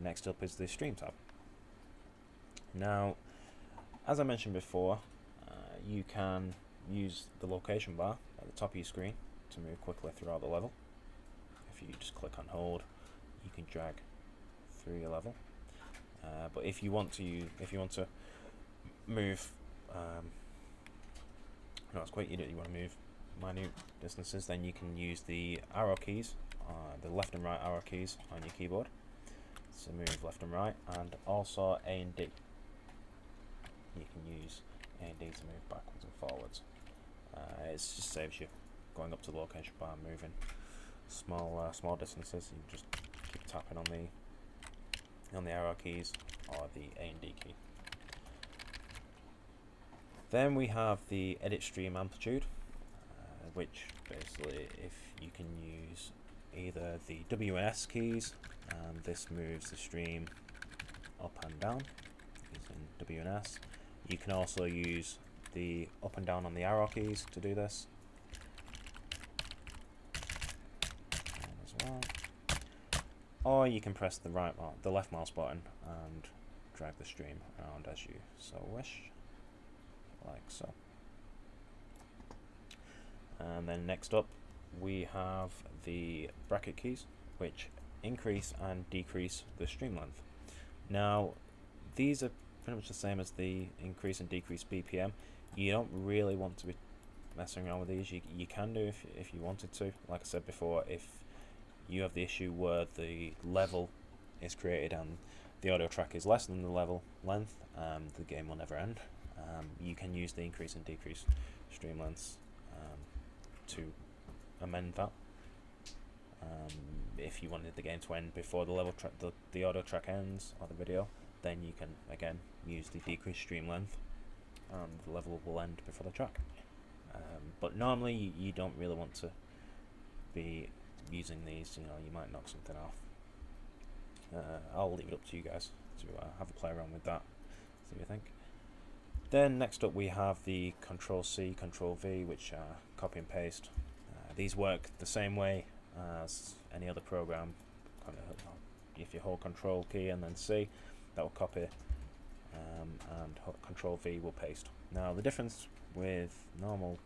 next up is the Stream tab. Now, as I mentioned before, you can use the location bar at the top of your screen to move quickly throughout the level. If you just click on hold, you can drag through your level. But if you want to move, not as quick, you want to move minute distances, then you can use the arrow keys, the left and right arrow keys on your keyboard. So move left and right, and also A and D. You can use A and D to move backwards and forwards. It just saves you going up to the location bar and moving small distances. You just keep tapping on the arrow keys or the A and D key. Then we have the edit stream amplitude, which basically if you can use either the W and S keys, and this moves the stream up and down using W and S. You can also use the up and down on the arrow keys to do this as well. Or you can press the left mouse button and drag the stream around as you so wish, like so. And then next up we have the bracket keys, which increase and decrease the stream length. Now these are pretty much the same as the increase and decrease BPM. You don't really want to be messing around with these. You can do if you wanted to. Like I said before, if you have the issue where the level is created and the audio track is less than the level length, the game will never end. You can use the increase and decrease stream lengths to amend that. If you wanted the game to end before the level the audio track ends or the video, then you can again use the decreased stream length and the level will end before the track. But normally you don't really want to be using these. You might knock something off. I'll leave it up to you guys to have a play around with that, see what you think. Then next up we have the Control C, Control V, which are copy and paste. These work the same way as any other program. If you hold Control key and then C, that will copy, and Control V will paste. Now the difference with normal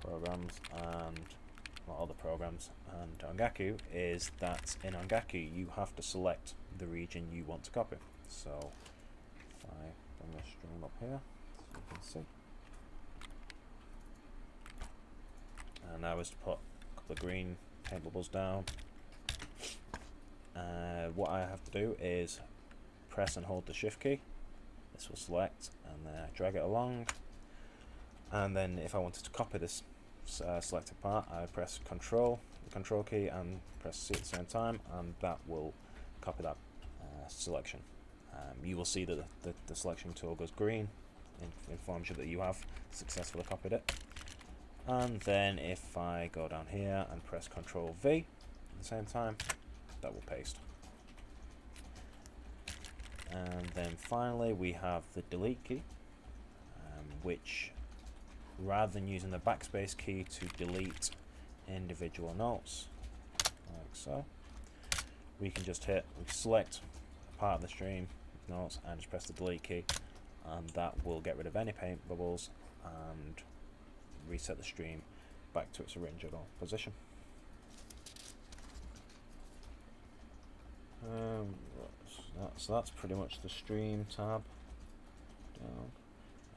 programs and other programs and Ongaku is that in Ongaku you have to select the region you want to copy. So if I bring the stream up here, so you can see, and I was to put a couple of green paint bubbles down. What I have to do is press and hold the shift key. This will select, and then I drag it along, and then if I wanted to copy this selected part, I press the control key and press C at the same time, and that will copy that selection. You will see that the selection tool goes green, informs you that you have successfully copied it. And then if I go down here and press Control V at the same time, that will paste. And then finally we have the delete key, which, rather than using the backspace key to delete individual notes, like so, we can just select a part of the stream notes and just press the delete key, and that will get rid of any paint bubbles and reset the stream back to its original position. So that's pretty much the stream tab down.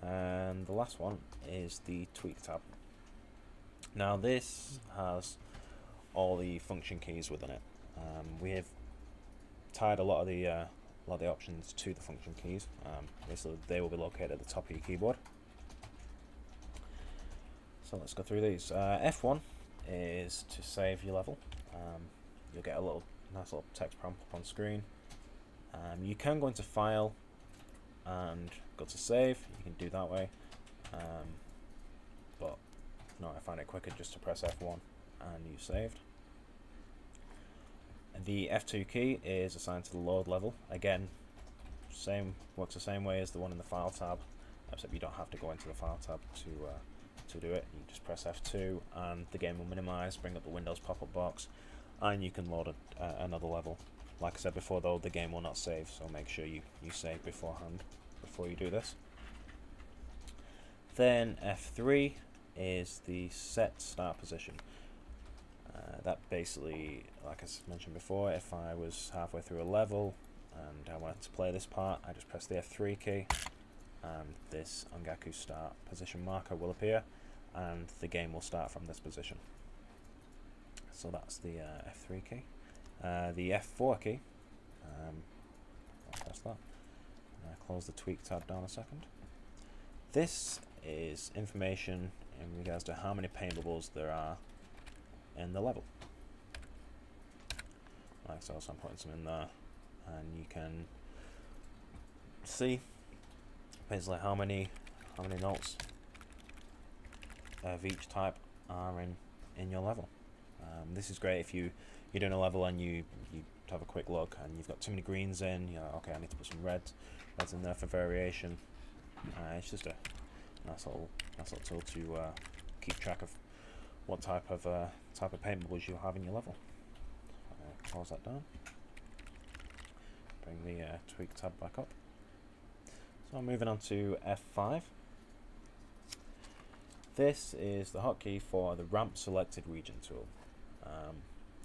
And the last one is the tweak tab. Now this has all the function keys within it. We have tied a lot of the options to the function keys. Basically they will be located at the top of your keyboard. So let's go through these. F1 is to save your level. You'll get a nice little text prompt up on screen. You can go into File and go to Save. You can do that way, but no, I find it quicker just to press F1 and you saved. The F2 key is assigned to the load level. Again, works the same way as the one in the File tab, except you don't have to go into the File tab to do it. You just press F2 and the game will minimize, bring up the Windows pop-up box, and you can load another level Like I said before though, the game will not save, so make sure you save beforehand before you do this. Then F3 is the set start position. That basically, like I mentioned before, if I was halfway through a level and I wanted to play this part, I just press the F3 key and this Ongaku start position marker will appear and the game will start from this position. So that's the F3 key. The F4 key, I'll press that. Close the tweak tab down a second. This is information in regards to how many paint bubbles there are in the level. Like so, I'm putting some in there, and you can see basically how many notes of each type are in your level. This is great if you're doing a level and you have a quick look and you've got too many greens in. You're like, okay, I need to put some reds in there for variation. It's just a nice little tool to keep track of what type of paint bubbles you have in your level. Close that down. Bring the tweak tab back up. So I'm moving on to F5. This is the hotkey for the ramp selected region tool.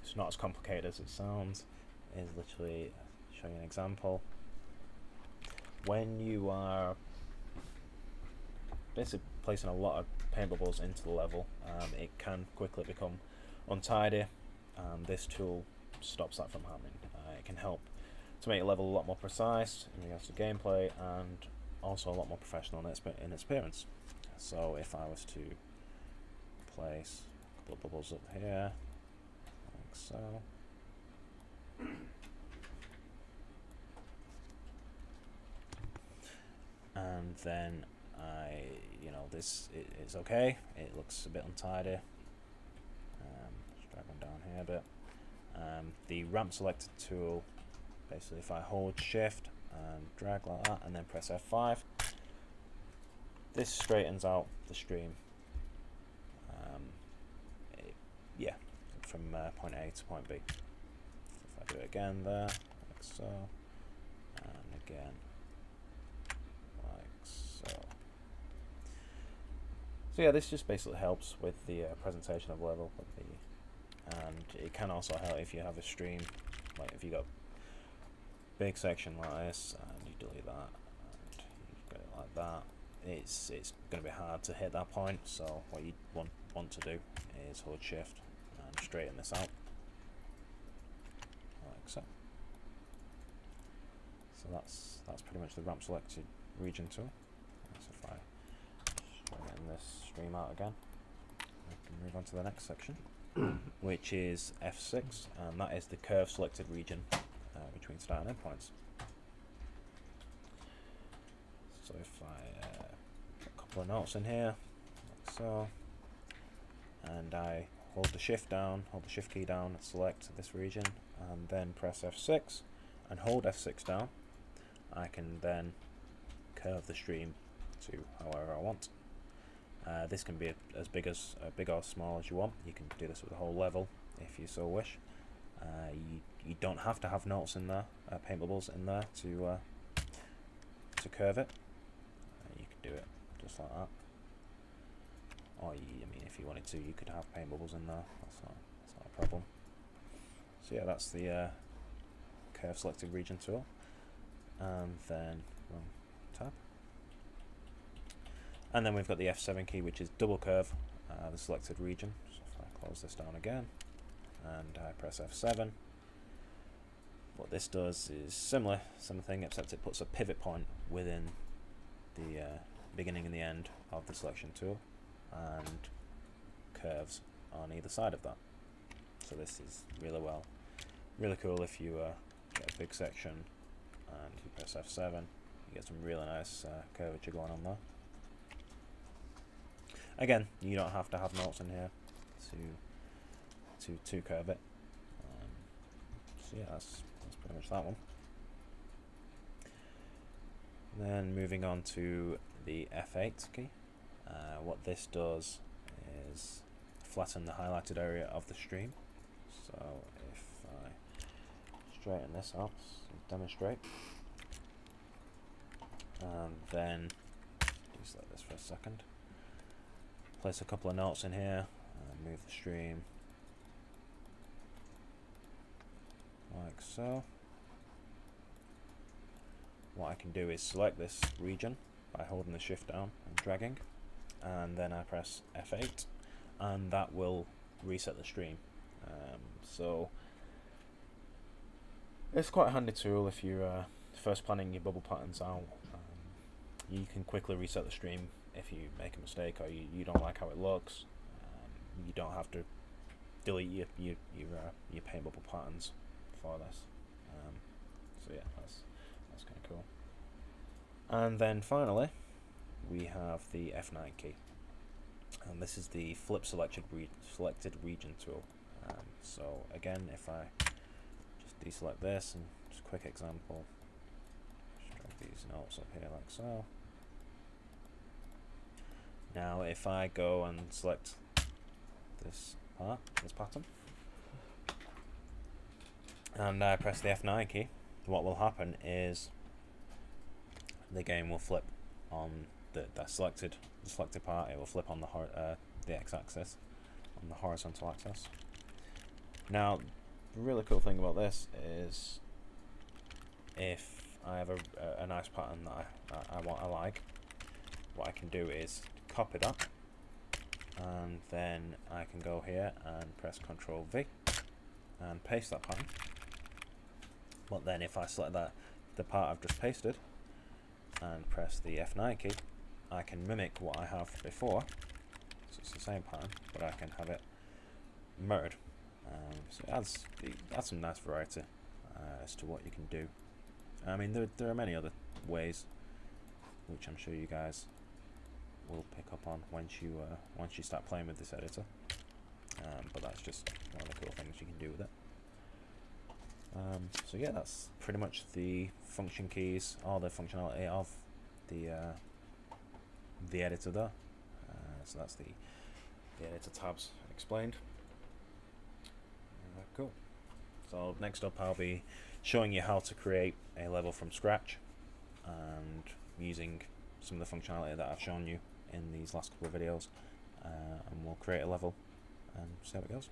It's not as complicated as it sounds. It's literally showing an example. When you are basically placing a lot of paint bubbles into the level, it can quickly become untidy. This tool stops that from happening. It can help to make a level a lot more precise in regards to gameplay and also a lot more professional in its appearance. So if I was to place a couple of bubbles up here, like so, and then this is okay. It looks a bit untidy. Just drag one down here a bit. The ramp selected tool, basically if I hold shift and drag like that and then press F5, this straightens out the stream, from point A to point B. If I do it again there, like so, and again like so. So yeah, this just basically helps with the presentation of level, and it can also help if you have a stream, like if you got a big section like this and you delete that and you've got it like that, it's going to be hard to hit that point. So what you want to do is hold shift and straighten this out like so. So that's pretty much the ramp selected region tool. So if I straighten this stream out again, I can move on to the next section, which is F6, and that is the curve selected region between start and end points. So if I put a couple of notes in here, like so, and I hold the shift key down, select this region, and then press F6 and hold F6 down, I can then curve the stream to however I want. This can be as big or small as you want. You can do this with the whole level if you so wish. You don't have to have notes in there, paint bubbles in there to curve it. You can do it just like that. Or if you wanted to, you could have paint bubbles in there. That's not a problem. So yeah, that's the curve selected region tool. And then tab. And then we've got the F7 key, which is double curve the selected region. So if I close this down again and I press F7, what this does is similar thing, except it puts a pivot point within the beginning and the end of the selection tool and curves on either side of that. So this is really cool if you get a big section and you press F7, you get some really nice curvature going on there. Again, you don't have to have notes in here to curve it. So yeah, that's pretty much that one. Then moving on to the F8 key. What this does is flatten the highlighted area of the stream. So if I straighten this out, demonstrate, and then deselect this for a second. Place a couple of notes in here, and move the stream like so. What I can do is select this region by holding the shift down and dragging, and then I press F8, and that will reset the stream. So it's quite a handy tool if you're first planning your bubble patterns out. You can quickly reset the stream if you make a mistake or you don't like how it looks. You don't have to delete your paint bubble patterns for this. So yeah, that's kind of cool. And then finally, we have the F9 key, and this is the flip selected region tool. So again, if I just deselect this, and just a quick example, just drag these notes up here like so. Now if I go and select this pattern, and I press the F9 key, what will happen is the game will flip on the selected part. It will flip on the x-axis, on the horizontal axis. Now, the really cool thing about this is if I have a nice pattern that I like, what I can do is copy that, and then I can go here and press Ctrl V and paste that pattern. But then if I select the part I've just pasted and press the F9 key, I can mimic what I have before. So it's the same pattern, but I can have it mirrored. So it adds some nice variety as to what you can do. I mean, there are many other ways, which I'm sure you guys will pick up on once you start playing with this editor. But that's just one of the cool things you can do with it. So yeah, that's pretty much the function keys, all the functionality of the editor there. So that's the editor tabs explained. Cool. So next up, I'll be showing you how to create a level from scratch, and using some of the functionality that I've shown you in these last couple of videos, and we'll create a level and see how it goes.